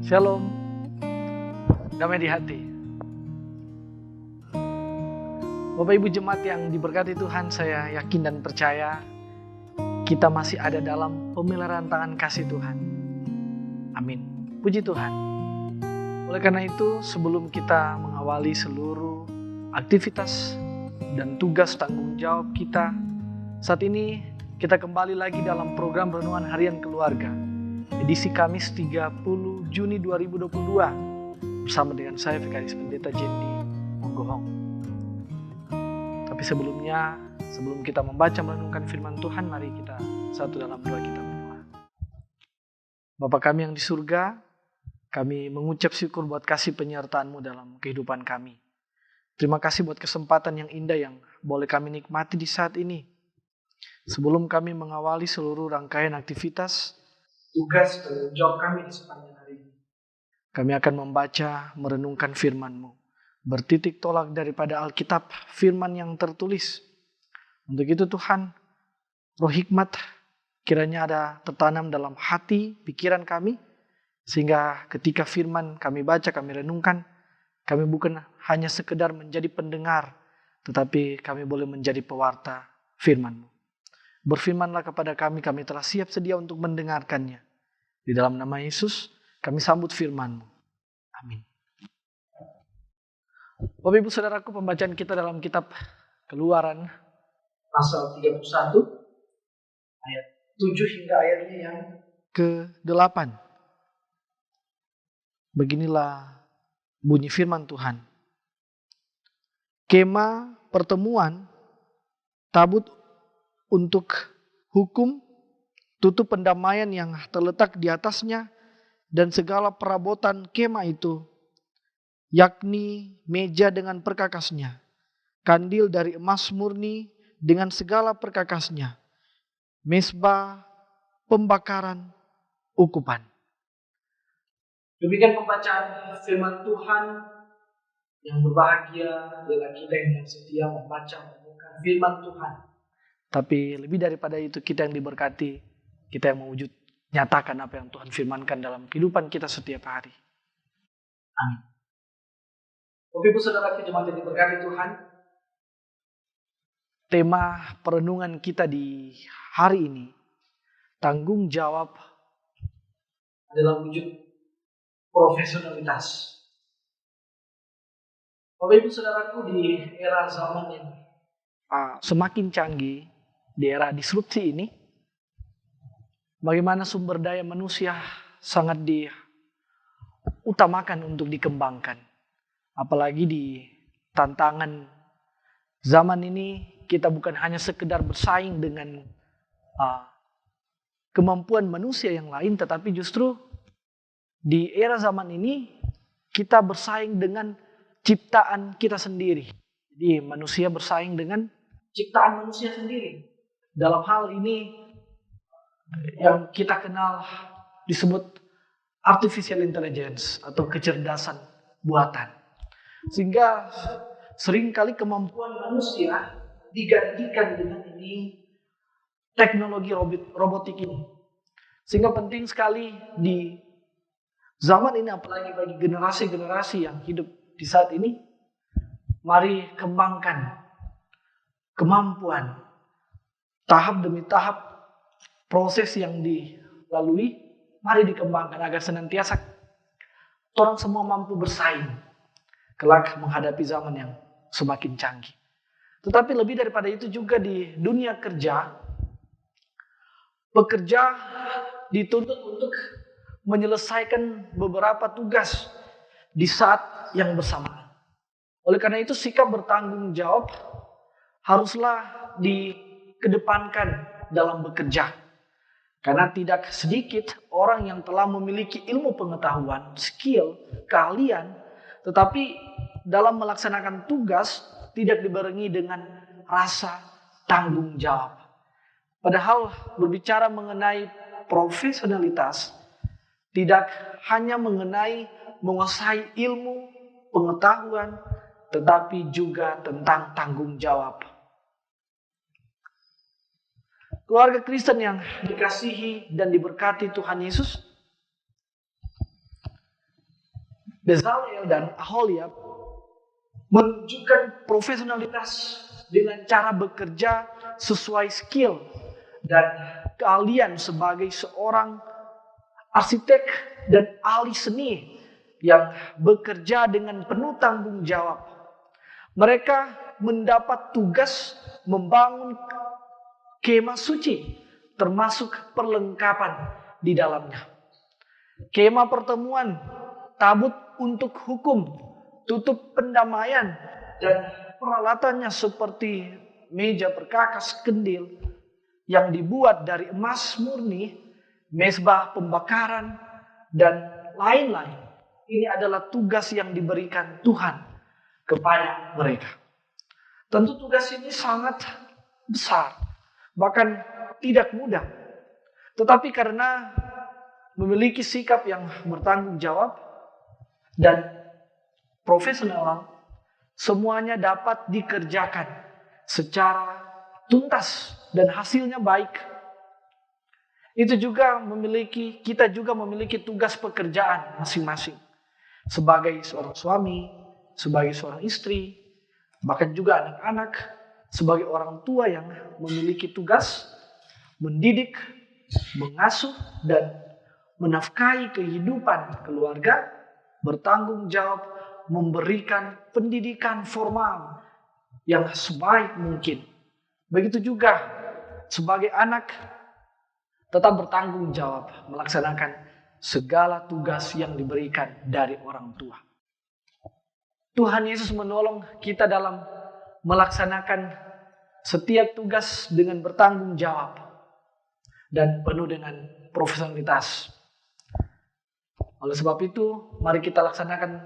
Shalom, damai di hati. Bapak Ibu jemaat yang diberkati Tuhan, saya yakin dan percaya kita masih ada dalam pemeliharaan tangan kasih Tuhan. Amin. Puji Tuhan. Oleh karena itu, sebelum kita mengawali seluruh aktivitas dan tugas tanggung jawab kita, saat ini kita kembali lagi dalam program Renungan Harian Keluarga, edisi Kamis 30 Juni 2022, bersama dengan saya Vikaris Pendeta Jendi Monggohong. Tapi sebelum kita membaca merenungkan firman Tuhan, mari kita satu dalam doa kita berdoa. Bapa kami yang di surga, kami mengucap syukur buat kasih penyertaan-Mu dalam kehidupan kami. Terima kasih buat kesempatan yang indah yang boleh kami nikmati di saat ini. Sebelum kami mengawali seluruh rangkaian aktivitas, tugas dan jawab kami di sepanjang hari ini, kami akan membaca, merenungkan firman-Mu, bertitik tolak daripada Alkitab, firman yang tertulis. Untuk itu Tuhan, roh hikmat kiranya ada tertanam dalam hati, pikiran kami, sehingga ketika firman kami baca, kami renungkan, kami bukan hanya sekedar menjadi pendengar, tetapi kami boleh menjadi pewarta firman-Mu. Berfirmanlah kepada kami telah siap sedia untuk mendengarkannya. Di dalam nama Yesus, kami sambut firman-Mu. Amin. Bapak Ibu Saudaraku, pembacaan kita dalam kitab Keluaran, pasal 31, ayat 7 hingga ayatnya yang ke-8. Beginilah bunyi firman Tuhan. Kemah pertemuan, tabut untuk hukum, tutup pendamaian yang terletak di atasnya, dan segala perabotan kemah itu, yakni meja dengan perkakasnya, kandil dari emas murni dengan segala perkakasnya, mezbah, pembakaran, ukupan. Demikian pembacaan firman Tuhan. Yang berbahagia adalah kita yang setia membaca merenungkan firman Tuhan. Tapi lebih daripada itu, kita yang diberkati, kita yang mewujud nyatakan apa yang Tuhan firmankan dalam kehidupan kita setiap hari. Amin. Bapak Ibu Saudara jemaat yang diberkati Tuhan, tema perenungan kita di hari ini, tanggung jawab adalah wujud profesionalitas. Bapak Ibu Saudaraku, di era zaman yang semakin canggih, di era disrupsi ini, bagaimana sumber daya manusia sangat diutamakan untuk dikembangkan. Apalagi di tantangan zaman ini, kita bukan hanya sekedar bersaing dengan kemampuan manusia yang lain, tetapi justru di era zaman ini kita bersaing dengan ciptaan kita sendiri. Jadi manusia bersaing dengan ciptaan manusia sendiri. Dalam hal ini yang kita kenal disebut artificial intelligence atau kecerdasan buatan. Sehingga seringkali kemampuan manusia digantikan dengan teknologi robotik ini. Sehingga penting sekali di zaman ini, apalagi bagi generasi-generasi yang hidup di saat ini, mari kembangkan kemampuan tahap demi tahap, proses yang dilalui, mari dikembangkan agar senantiasa orang semua mampu bersaing kelak menghadapi zaman yang semakin canggih. Tetapi lebih daripada itu juga di dunia kerja, pekerja dituntut untuk menyelesaikan beberapa tugas di saat yang bersamaan. Oleh karena itu, sikap bertanggung jawab haruslah dikedepankan dalam bekerja. Karena tidak sedikit orang yang telah memiliki ilmu pengetahuan, skill, keahlian, tetapi dalam melaksanakan tugas tidak dibarengi dengan rasa tanggung jawab. Padahal berbicara mengenai profesionalitas tidak hanya mengenai menguasai ilmu, pengetahuan, tetapi juga tentang tanggung jawab. Keluarga Kristen yang dikasihi dan diberkati Tuhan Yesus, Bezalel dan Aholiab menunjukkan profesionalitas dengan cara bekerja sesuai skill dan keahlian sebagai seorang arsitek dan ahli seni yang bekerja dengan penuh tanggung jawab. Mereka mendapat tugas membangun kemah suci, termasuk perlengkapan di dalamnya. Kemah pertemuan, tabut untuk hukum, tutup pendamaian, dan peralatannya seperti meja perkakas, kendil yang dibuat dari emas murni, mezbah pembakaran, dan lain-lain. Ini adalah tugas yang diberikan Tuhan kepada mereka. Tentu tugas ini sangat besar, bahkan tidak mudah. Tetapi karena memiliki sikap yang bertanggung jawab dan profesional, semuanya dapat dikerjakan secara tuntas dan hasilnya baik. Kita juga memiliki tugas pekerjaan masing-masing. Sebagai seorang suami, sebagai seorang istri, bahkan juga anak-anak, sebagai orang tua yang memiliki tugas mendidik, mengasuh, dan menafkahi kehidupan keluarga, bertanggung jawab memberikan pendidikan formal yang sebaik mungkin. Begitu juga sebagai anak tetap bertanggung jawab melaksanakan segala tugas yang diberikan dari orang tua. Tuhan Yesus menolong kita dalam melaksanakan setiap tugas dengan bertanggung jawab dan penuh dengan profesionalitas. Oleh sebab itu, mari kita laksanakan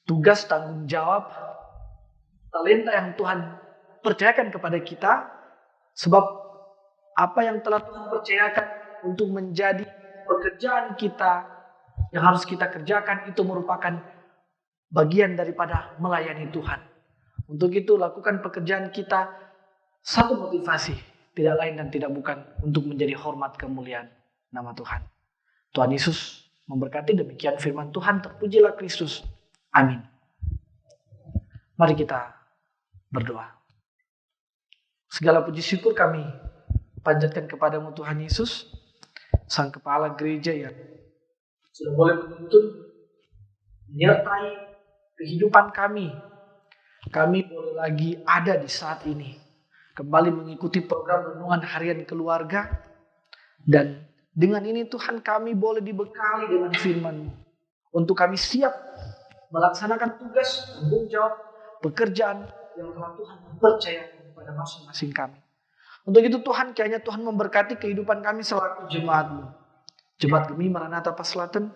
tugas tanggung jawab, talenta yang Tuhan percayakan kepada kita, sebab apa yang telah Tuhan percayakan untuk menjadi pekerjaan kita yang harus kita kerjakan itu merupakan bagian daripada melayani Tuhan. Untuk itu lakukan pekerjaan kita, satu motivasi, tidak lain dan tidak bukan untuk menjadi hormat kemuliaan nama Tuhan. Tuhan Yesus memberkati. Demikian firman Tuhan. Terpujilah Kristus. Amin. Mari kita berdoa. Segala puji syukur kami panjatkan kepadamu Tuhan Yesus, Sang Kepala Gereja yang sudah boleh menuntun, menyertai kehidupan kami. Kami boleh lagi ada di saat ini, kembali mengikuti program Renungan Harian Keluarga. Dan dengan ini Tuhan, kami boleh dibekali dengan firman-Mu untuk kami siap melaksanakan tugas, tanggung jawab, pekerjaan yang telah Tuhan percayakan kepada masing-masing kami. Untuk itu Tuhan, kiranya Tuhan memberkati kehidupan kami selaku jemaat-Mu. Jemaat Gemi Maranatha Paslaten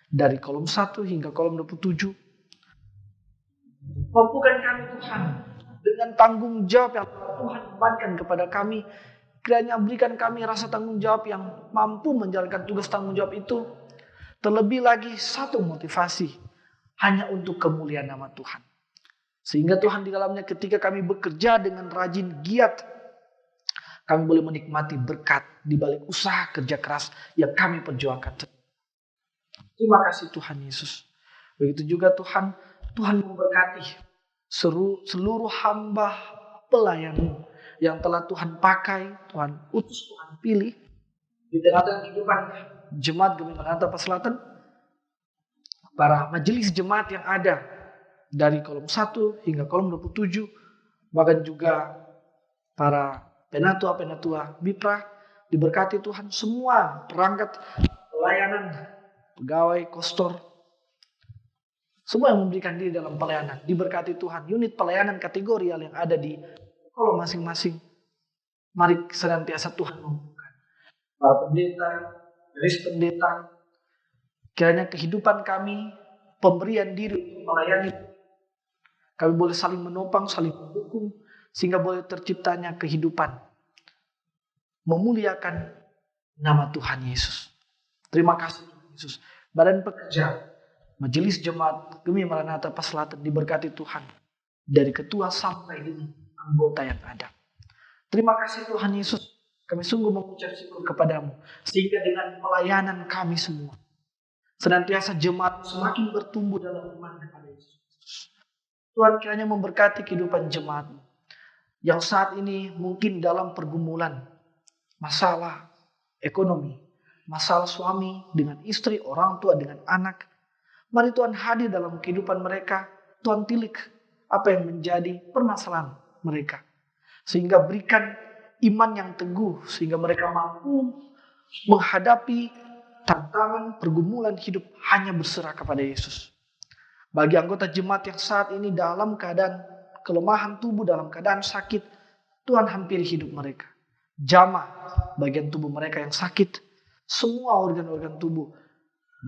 dari kolom 1 hingga kolom 27. Mampukan kami Tuhan dengan tanggung jawab yang Tuhan bebankan kepada kami. Kiranya berikan kami rasa tanggung jawab yang mampu menjalankan tugas tanggung jawab itu. Terlebih lagi satu motivasi, hanya untuk kemuliaan nama Tuhan. Sehingga Tuhan di dalamnya ketika kami bekerja dengan rajin, giat, kami boleh menikmati berkat di balik usaha kerja keras yang kami perjuangkan. Terima kasih Tuhan Yesus. Begitu juga Tuhan memberkati seluruh hamba pelayan-Mu yang telah Tuhan pakai, Tuhan utus, Tuhan pilih di tengah-tengah kehidupan jemaat Gemi Maranatha Paslaten, para majelis jemaat yang ada dari kolom 1 hingga kolom 27, bahkan juga para penatua Mitra, diberkati Tuhan semua perangkat pelayanan, pegawai, kostor, semua yang memberikan diri dalam pelayanan, diberkati Tuhan. Unit pelayanan kategorial yang ada di kolom masing-masing, mari senantiasa Tuhan membuka. Para pendeta, garis pendeta, kiranya kehidupan kami, pemberian diri untuk melayani, kami boleh saling menopang, saling mendukung, sehingga boleh terciptanya kehidupan memuliakan nama Tuhan Yesus. Terima kasih Tuhan Yesus. Badan pekerja, majelis jemaat Gemi Maranatha Paslaten diberkati Tuhan, dari ketua sampai dengan anggota yang ada. Terima kasih Tuhan Yesus. Kami sungguh mengucap syukur kepadamu, sehingga dengan pelayanan kami semua, Senantiasa jemaat semakin bertumbuh dalam iman kepada Yesus. Tuhan kiranya memberkati kehidupan jemaat yang saat ini mungkin dalam pergumulan, masalah ekonomi, masalah suami dengan istri, orang tua dengan anak. Mari Tuhan hadir dalam kehidupan mereka. Tuhan tilik apa yang menjadi permasalahan mereka. Sehingga berikan iman yang teguh, sehingga mereka mampu menghadapi tantangan pergumulan hidup hanya berserah kepada Yesus. Bagi anggota jemaat yang saat ini dalam keadaan kelemahan tubuh, dalam keadaan sakit, Tuhan hampiri hidup mereka. Jamah bagian tubuh mereka yang sakit, semua organ-organ tubuh,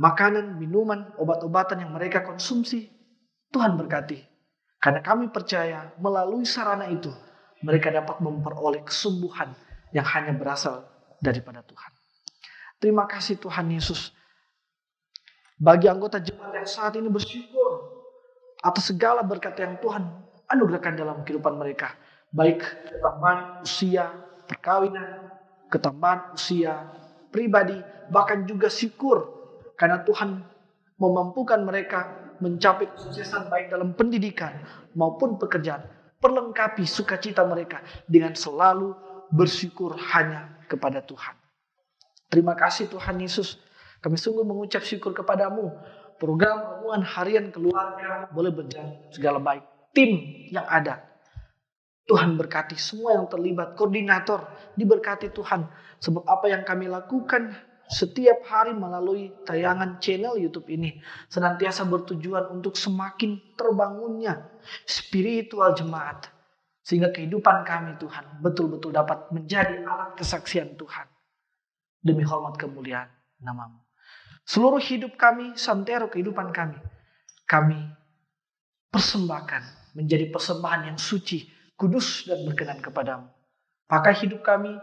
makanan, minuman, obat-obatan yang mereka konsumsi, Tuhan berkati. Karena kami percaya melalui sarana itu, mereka dapat memperoleh kesembuhan yang hanya berasal daripada Tuhan. Terima kasih Tuhan Yesus. Bagi anggota jemaat yang saat ini bersyukur atas segala berkat yang Tuhan anugerahkan dalam kehidupan mereka. Baik ketambahan usia perkawinan, ketambahan usia pribadi, bahkan juga syukur karena Tuhan memampukan mereka mencapai kesuksesan baik dalam pendidikan maupun pekerjaan. Perlengkapi sukacita mereka dengan selalu bersyukur hanya kepada Tuhan. Terima kasih Tuhan Yesus. Kami sungguh mengucap syukur kepadamu. Program renungan harian keluarga boleh berjalan segala baik. Tim yang ada, Tuhan berkati semua yang terlibat. Koordinator diberkati Tuhan. Sebab apa yang kami lakukan setiap hari melalui tayangan channel YouTube ini senantiasa bertujuan untuk semakin terbangunnya spiritual jemaat. Sehingga kehidupan kami Tuhan betul-betul dapat menjadi alat kesaksian Tuhan. Demi hormat kemuliaan nama-Mu. Seluruh hidup kami, santero kehidupan kami persembahkan menjadi persembahan yang suci, kudus dan berkenan kepadamu. Pakai hidup kami,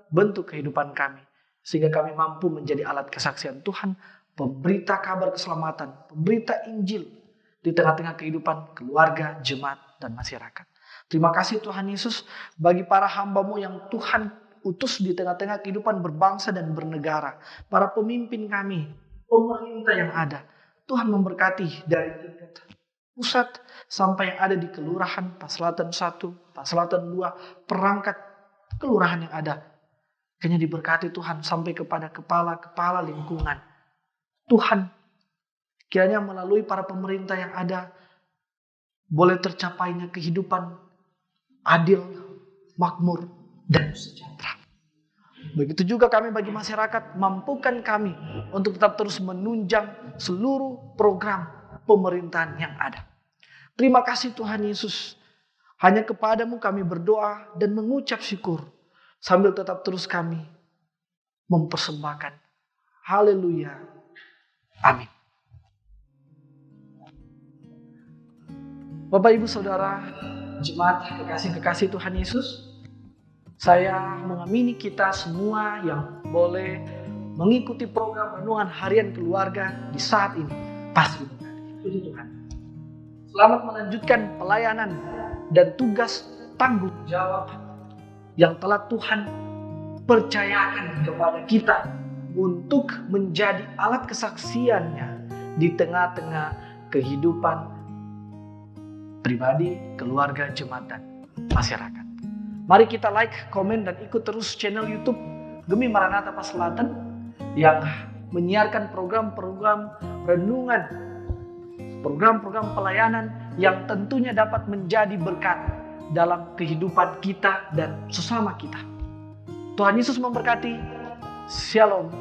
bentuk kehidupan kami, sehingga kami mampu menjadi alat kesaksian Tuhan, pemberita kabar keselamatan, pemberita Injil di tengah-tengah kehidupan keluarga, jemaat, dan masyarakat. Terima kasih Tuhan Yesus bagi para hamba-Mu yang Tuhan utus di tengah-tengah kehidupan berbangsa dan bernegara. Para pemimpin kami, pemerintah yang ada. Tuhan memberkati dari tingkat pusat sampai yang ada di kelurahan, Paselatan 1, Paselatan 2, perangkat kelurahan yang ada. Kayaknya diberkati Tuhan sampai kepada kepala-kepala lingkungan. Tuhan, kiranya melalui para pemerintah yang ada, boleh tercapainya kehidupan adil, makmur, dan sejahtera. Begitu juga kami bagi masyarakat, mampukan kami untuk tetap terus menunjang seluruh program pemerintahan yang ada. Terima kasih Tuhan Yesus. Hanya kepadamu kami berdoa dan mengucap syukur. Sambil tetap terus kami mempersembahkan. Haleluya. Amin. Bapak Ibu Saudara, jemaat kekasih-kekasih Tuhan Yesus, saya mengamini kita semua yang boleh mengikuti program renungan harian keluarga di saat ini pasti berkati. Puji Tuhan. Selamat melanjutkan pelayanan dan tugas tanggung jawab yang telah Tuhan percayakan kepada kita untuk menjadi alat kesaksiannya di tengah-tengah kehidupan pribadi, keluarga, jemaat, dan masyarakat. Mari kita like, komen, dan ikut terus channel YouTube Gemi Maranatha Paselatan yang menyiarkan program-program renungan, program-program pelayanan yang tentunya dapat menjadi berkat dalam kehidupan kita dan sesama kita. Tuhan Yesus memberkati. Shalom.